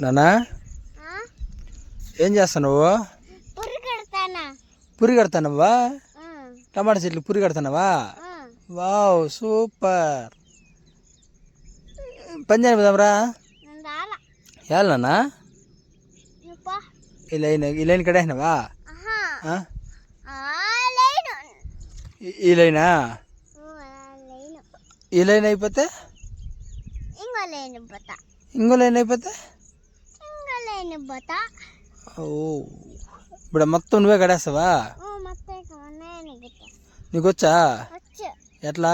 నానా ఏం చేస్తున్నావు? పురి కడతానవా? టమాటా చెట్లు పురి కడతానవా? Wow super. పని చేయబోదాంరా. ఏళ్ళనా ఈ లైన్ కడేసినవా? ఈ లైనా? ఈ లైన్ అయిపోతే ఇంకో లైన్ అయిపోతే ఓ ఇప్పుడు మొత్తం నువ్వే కడేస్తావా? నీకు వచ్చా? ఎట్లా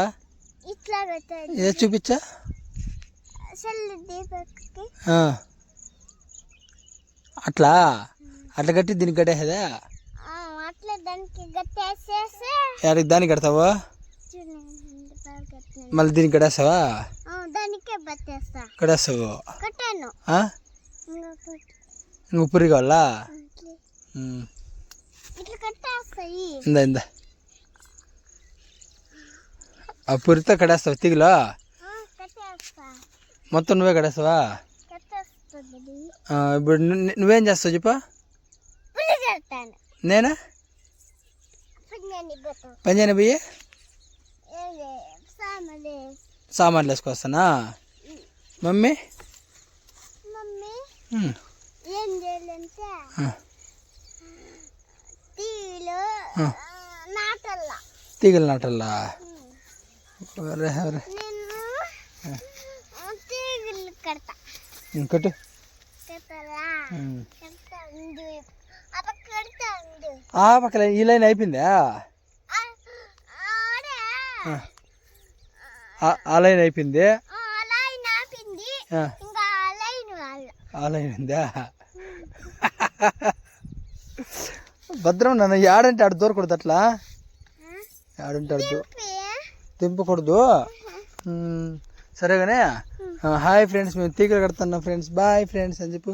ఏ చూపించా? అట్లా అట్లా కట్టి దీనికి కట్టేసేదా? యాడికి దానికి కడతావా? మళ్ళీ దీనికి కడేస్తావా? కడేస్తావు. నువ్వు పురి కావాలా? ఇందా ఇందా ఆ పురితో కడేస్తావు తీగలో? మొత్తం నువ్వే కడేస్తావా? ఇప్పుడు నువ్వేం చేస్తావు చెప్పా? నేనా పని చేయని పోయి సామాన్లు వేసుకొస్తానా? మమ్మీ ఏం చేయాలంటే తీగలు నాటల్లా? కట్టు. ఆ పక్కన ఈ లైన్ అయిపోయిందా? ఆ లైన్ అయిపోయింది. ఆ లైన్ ఉందా? భద్రం నన్ను ఆడంటే ఆడు దూరకూడదు. అట్లా ఆడంటే ఆడు తెంపకూడదు. సరేగానే హాయ్ ఫ్రెండ్స్, మేము తీగలు కడుతున్నాం ఫ్రెండ్స్. బాయ్ ఫ్రెండ్స్ అని చెప్పు.